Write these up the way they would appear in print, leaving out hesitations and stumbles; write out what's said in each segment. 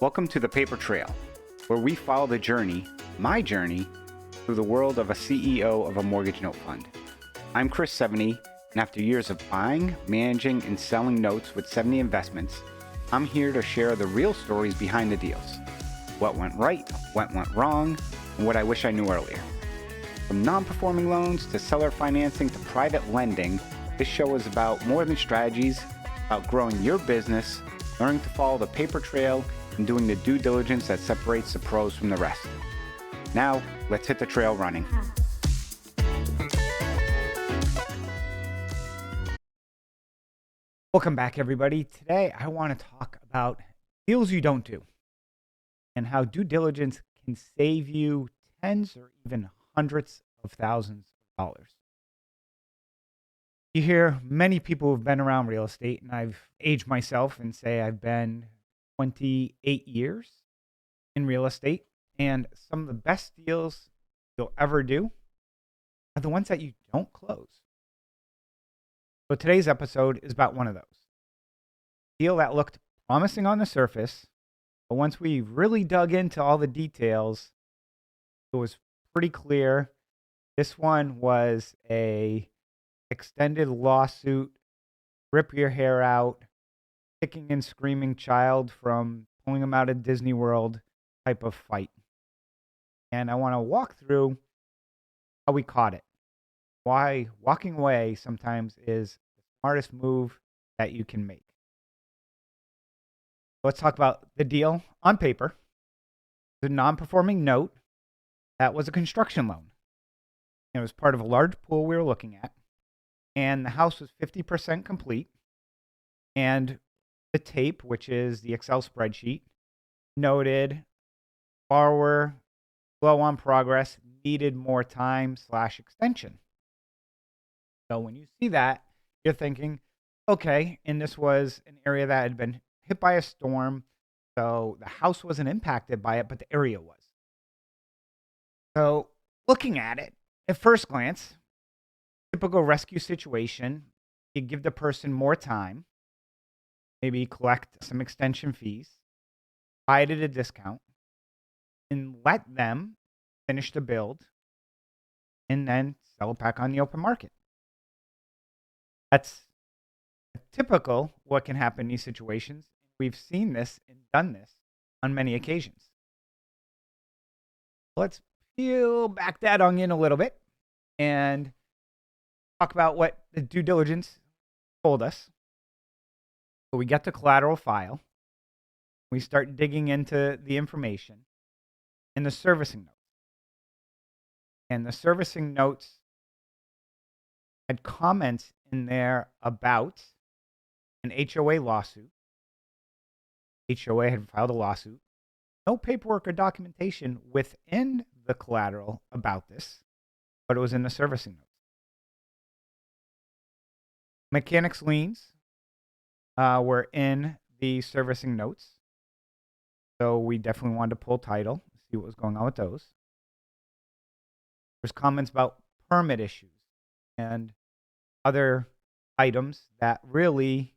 Welcome to the Paper Trail, where we follow the journey, my journey, through the world of a CEO of a mortgage note fund. I'm Chris 70, and after years of buying, managing, and selling notes with 70 investments, I'm here to share the real stories behind the deals. What went right, what went wrong, and what I wish I knew earlier. From non-performing loans to seller financing to private lending, this show is about more than strategies, about growing your business, learning to follow the paper trail, and doing the due diligence that separates the pros from the rest. Now, let's hit the trail running. Welcome back, everybody. Today, I want to talk about deals you don't do and how due diligence can save you tens or even hundreds of thousands of dollars. You hear many people who've been around real estate, and I've aged myself and say I've been 28 years in real estate, and some of the best deals you'll ever do are the ones that you don't close. So today's episode is about one of those. A deal that looked promising on the surface, but once we really dug into all the details, it was pretty clear this one was a extended lawsuit, rip your hair out, kicking and screaming child from pulling them out of Disney World type of fight. And I want to walk through how we caught it. Why walking away sometimes is the smartest move that you can make. Let's talk about the deal on paper. The non-performing note that was a construction loan. It was part of a large pool we were looking at. And the house was 50% complete. And the tape, which is the Excel spreadsheet, noted borrower slow on progress, needed more time / extension. So when you see that, you're thinking, okay, and this was an area that had been hit by a storm, so the house wasn't impacted by it, but the area was. So looking at it, at first glance, typical rescue situation, you give the person more time, maybe collect some extension fees, buy it at a discount, and let them finish the build, and then sell it back on the open market. That's typical what can happen in these situations. We've seen this and done this on many occasions. Let's peel back that onion a little bit and talk about what the due diligence told us. So we get the collateral file. We start digging into the information and the servicing notes. And the servicing notes had comments in there about an HOA lawsuit. HOA had filed a lawsuit. No paperwork or documentation within the collateral about this, but it was in the servicing notes. Mechanics liens were in the servicing notes. So we definitely wanted to pull title, see what was going on with those. There's comments about permit issues and other items that really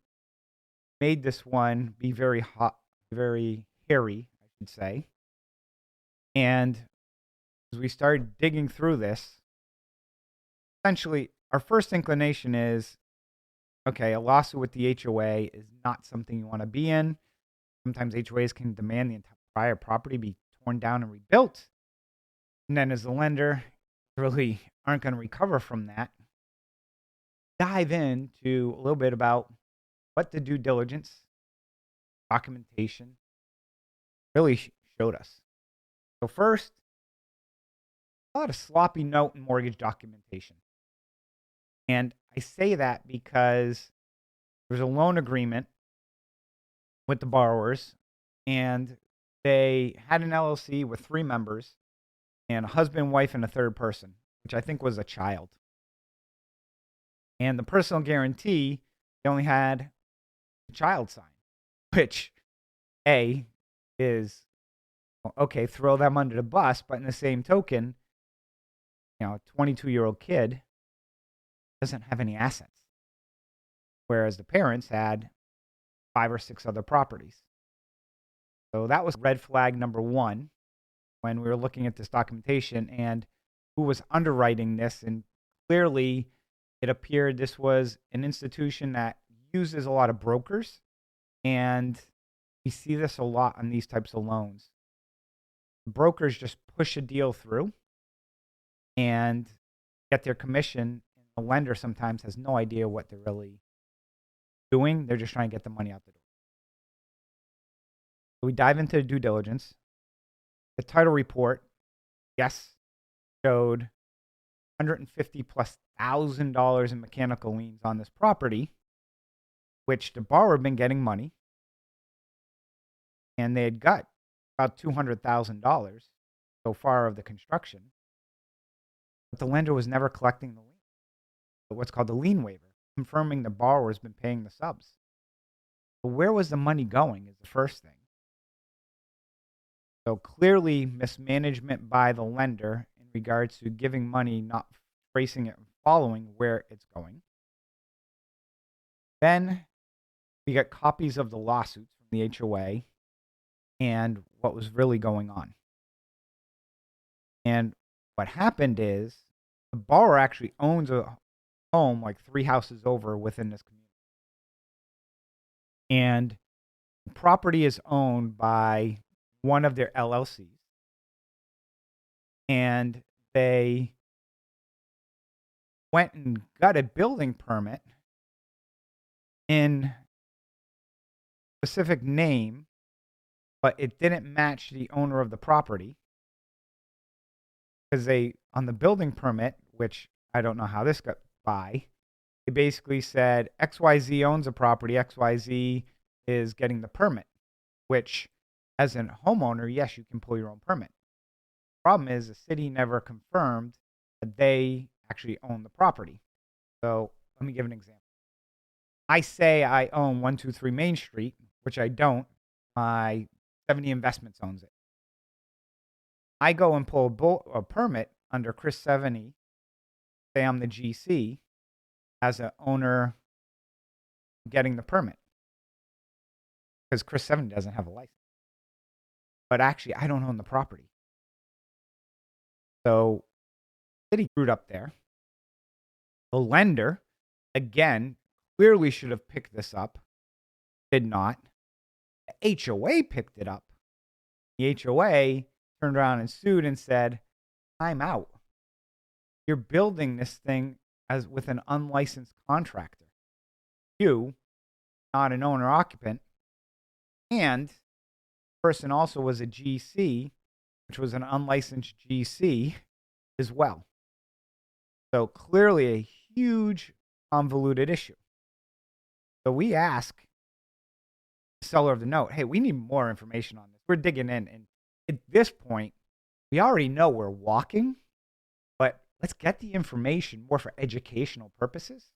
made this one be very hot, very hairy, I should say. And as we started digging through this, essentially our first inclination is, okay, a lawsuit with the HOA is not something you want to be in. Sometimes HOAs can demand the entire property be torn down and rebuilt. And then as a lender, you really aren't going to recover from that. Dive into a little bit about what the due diligence documentation really showed us. So first, a lot of sloppy note and mortgage documentation. And I say that because there's a loan agreement with the borrowers, and they had an LLC with 3 members and a husband, wife, and a third person, which I think was a child. And the personal guarantee, they only had the child sign, which A is, okay, throw them under the bus, but in the same token, a 22-year-old kid doesn't have any assets, whereas the parents had 5 or 6 other properties. So that was red flag number one when we were looking at this documentation and who was underwriting this. And clearly, it appeared this was an institution that uses a lot of brokers. And we see this a lot on these types of loans. Brokers just push a deal through and get their commission. And the lender sometimes has no idea what they're really doing. They're just trying to get the money out the door. So we dive into due diligence. The title report, yes, showed $150,000+ in mechanical liens on this property, which the borrower had been getting money, and they had got about $200,000 so far of the construction, but the lender was never collecting the lien. What's called the lien waiver, confirming the borrower has been paying the subs. But where was the money going is the first thing. So clearly mismanagement by the lender in regards to giving money, not tracing it and following where it's going. Then we got copies of the lawsuits from the HOA and what was really going on. And what happened is the borrower actually owns a home like 3 houses over within this community. And the property is owned by one of their LLCs. And they went and got a building permit in a specific name, but it didn't match the owner of the property. Because they, on the building permit, which I don't know how this got by, they basically said XYZ owns a property, XYZ is getting the permit, which as a homeowner, yes, you can pull your own permit. The problem is the city never confirmed that they actually own the property. So let me give an example. I say I own 123 Main Street, which I don't. My 70 Investments owns it. I go and pull a permit under Chris 70, say I'm the GC, as an owner getting the permit. Because Chris 70 doesn't have a license. But actually, I don't own the property. So, city screwed up there. The lender, again, clearly should have picked this up. Did not. The HOA picked it up. The HOA turned around and sued and said, I'm out. You're building this thing as with an unlicensed contractor. You, not an owner occupant, and the person also was a GC, which was an unlicensed GC as well. So clearly a huge convoluted issue. So we ask the seller of the note, hey, we need more information on this. We're digging in. And at this point, we already know we're walking, but let's get the information more for educational purposes.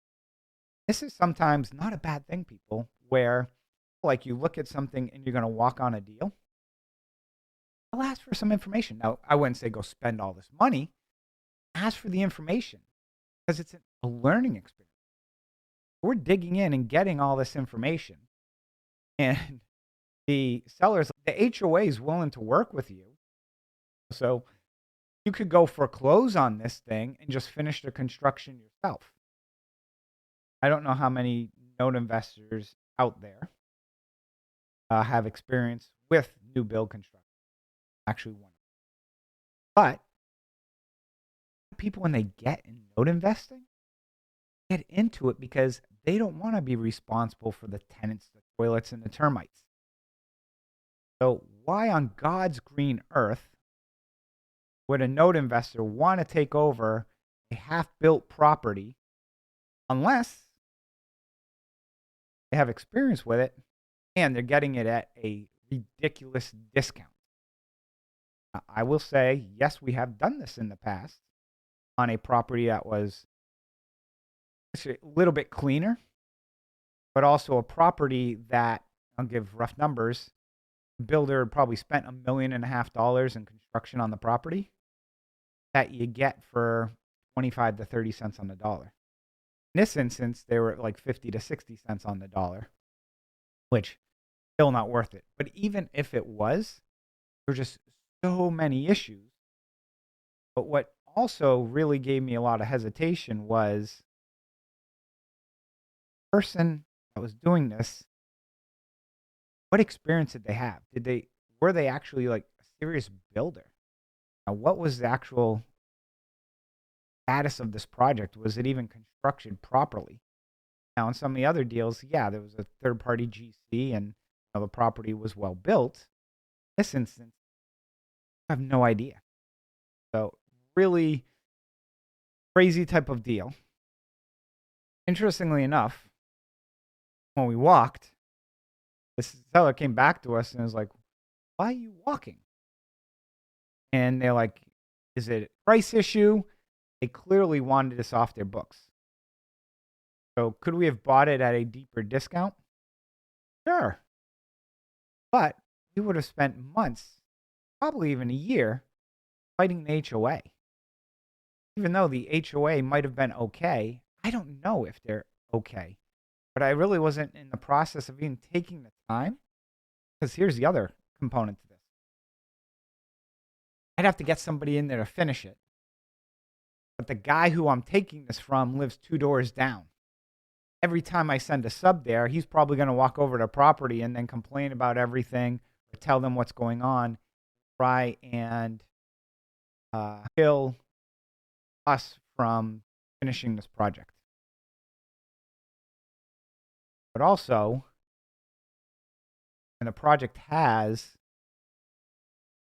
This is sometimes not a bad thing, people, where like you look at something and you're going to walk on a deal. I'll ask for some information. Now, I wouldn't say go spend all this money. Ask for the information because it's a learning experience. We're digging in and getting all this information. And the sellers, the HOA is willing to work with you. So you could go foreclose on this thing and just finish the construction yourself. I don't know how many note investors out there have experience with new build construction. Actually, one. But people, when they get in note investing, get into it because they don't want to be responsible for the tenants, the toilets, and the termites. So why on God's green earth would a note investor want to take over a half-built property unless they have experience with it and they're getting it at a ridiculous discount? I will say, yes, we have done this in the past on a property that was a little bit cleaner, but also a property that, I'll give rough numbers, the builder probably spent $1.5 million in construction on the property that you get for 25 to 30 cents on the dollar. In this instance, they were like 50 to 60 cents on the dollar, which still not worth it. But even if it was, there were just so many issues. But what also really gave me a lot of hesitation was the person that was doing this, what experience did they have? Were they actually like a serious builder? Now, what was the actual status of this project? Was it even constructed properly? Now, in some of the other deals, yeah, there was a third party GC and the property was well built. In this instance, I have no idea. So, really crazy type of deal. Interestingly enough, when we walked, this seller came back to us and was like, "Why are you walking?" And they're like, "Is it a price issue?" They clearly wanted us off their books. So could we have bought it at a deeper discount? Sure. But we would have spent months, probably even a year, fighting the HOA. Even though the HOA might have been okay, I don't know if they're okay. But I really wasn't in the process of even taking the time. Because here's the other component to this. I'd have to get somebody in there to finish it. But the guy who I'm taking this from lives 2 doors down. Every time I send a sub there, he's probably going to walk over to property and then complain about everything or tell them what's going on, try and kill us from finishing this project. But also, when the project has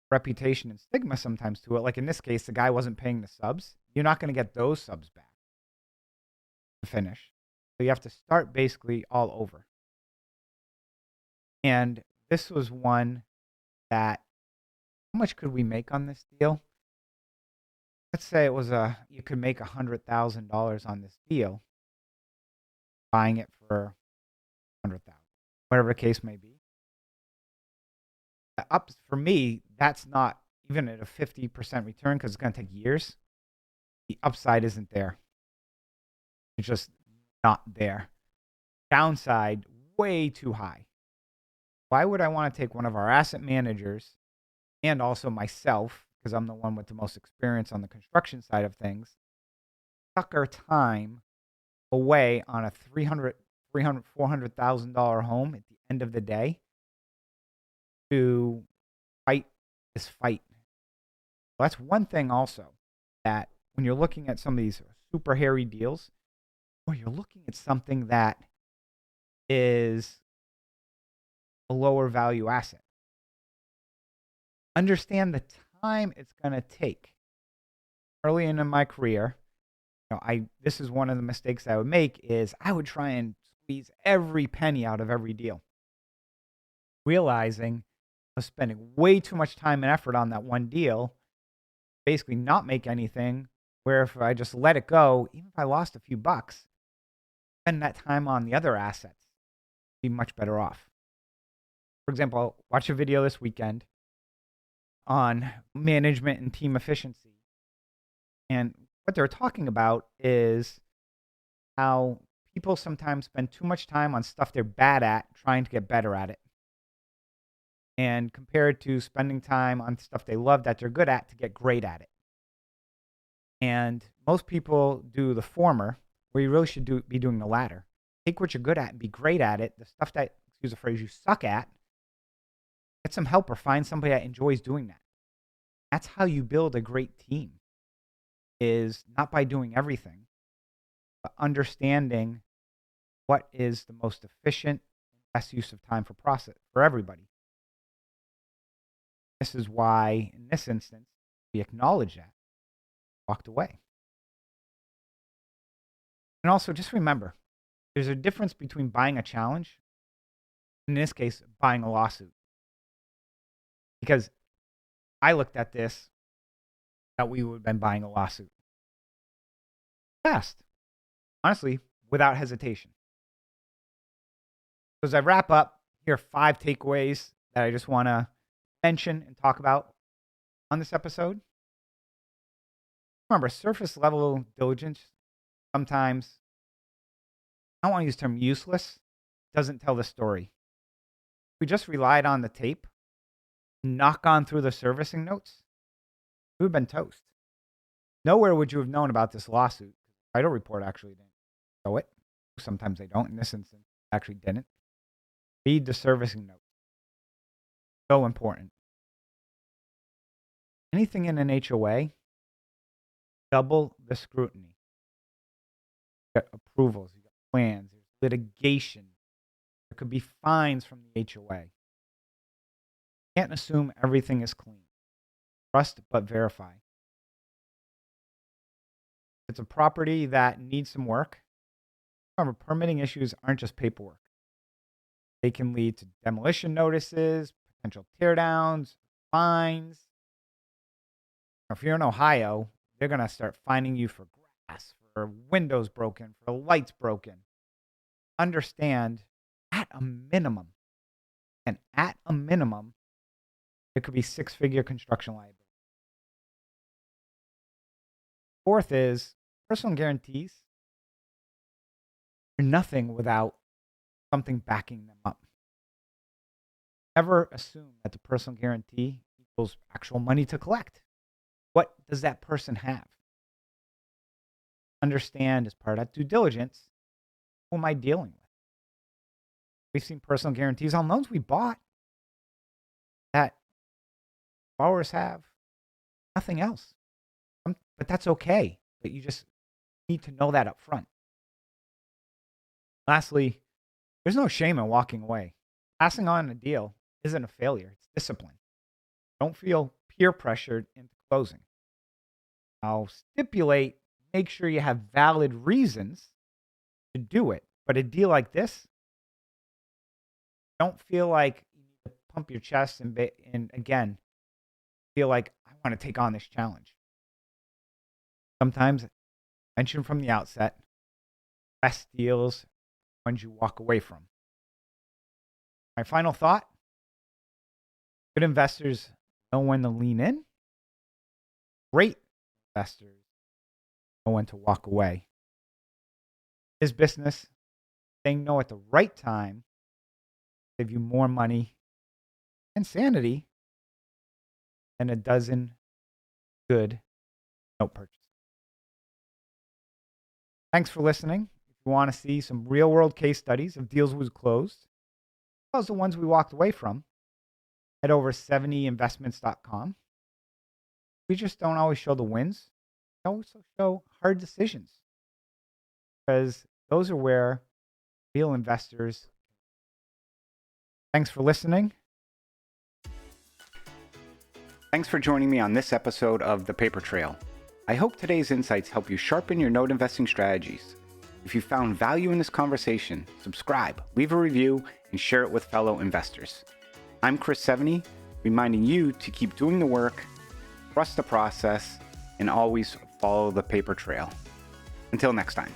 reputation and stigma sometimes to it, like in this case, the guy wasn't paying the subs, you're not going to get those subs back to finish. So you have to start basically all over. And this was one that, how much could we make on this deal? Let's say it was you could make $100,000 on this deal, buying it for 100,000, whatever the case may be. Up for me, that's not even at a 50% return because it's going to take years. The upside isn't there. It's just not there. Downside, way too high. Why would I want to take one of our asset managers and also myself, because I'm the one with the most experience on the construction side of things, suck our time away on a $400,000 home at the end of the day to fight this fight? Well, that's one thing also, that when you're looking at some of these super hairy deals, or you're looking at something that is a lower value asset, understand the time it's going to take. Early in my career, this is one of the mistakes I would make, is I would try and squeeze every penny out of every deal, realizing I was spending way too much time and effort on that one deal, basically not make anything, where if I just let it go, even if I lost a few bucks, spend that time on the other assets, be much better off. For example, I'll watch a video this weekend on management and team efficiency. And what they're talking about is how people sometimes spend too much time on stuff they're bad at, trying to get better at it, and compared to spending time on stuff they love that they're good at to get great at it. And most people do the former, where you really should be doing the latter. Take what you're good at and be great at it. The stuff that, excuse the phrase, you suck at, get some help or find somebody that enjoys doing that. That's how you build a great team, is not by doing everything, but understanding what is the most efficient and best use of time for everybody. This is why, in this instance, we acknowledge that, walked away. And also, just remember, there's a difference between buying a challenge, in this case, buying a lawsuit. Because I looked at this, that we would have been buying a lawsuit. Fast. Honestly, without hesitation. So as I wrap up, here are 5 takeaways that I just want to mention and talk about on this episode. Remember, surface level diligence sometimes, I don't want to use the term useless, doesn't tell the story. we just relied on the tape, not gone through the servicing notes, we would have been toast. Nowhere would you have known about this lawsuit. The title report actually didn't show it. Sometimes they don't. In this instance, actually didn't. Read the servicing notes. So important. Anything in an HOA, double the scrutiny. You got approvals, you got plans, there's litigation. There could be fines from the HOA. Can't assume everything is clean. Trust but verify. It's a property that needs some work. Remember, permitting issues aren't just paperwork. They can lead to demolition notices, potential teardowns, fines. If you're in Ohio, they're going to start fining you for grass, for windows broken, for lights broken. Understand, at a minimum, and at a minimum, it could be six-figure construction liability. Fourth is personal guarantees. You're nothing without something backing them up. Never assume that the personal guarantee equals actual money to collect. What does that person have? Understand as part of due diligence, who am I dealing with? We've seen personal guarantees on loans we bought that borrowers have nothing else. But that's okay. But you just need to know that up front. Lastly, there's no shame in walking away. Passing on a deal isn't a failure. It's discipline. Don't feel peer pressured into closing. Now, stipulate, make sure you have valid reasons to do it. But a deal like this, don't feel like you need to pump your chest and again, feel like I want to take on this challenge. Sometimes, mention from the outset, best deals, ones you walk away from. My final thought, good investors know when to lean in. Great investors know when to walk away. His business, saying no at the right time, save you more money and sanity than a dozen good note purchases. Thanks for listening. If you want to see some real world case studies of deals we closed, as well as the ones we walked away from, head over to 70investments.com. We just don't always show the wins. We also show hard decisions, because those are where real investors. Thanks for listening. Thanks for joining me on this episode of The Paper Trail. I hope today's insights help you sharpen your note investing strategies. If you found value in this conversation, subscribe, leave a review, and share it with fellow investors. I'm Chris 70, reminding you to keep doing the work, trust the process, and always follow the paper trail. Until next time.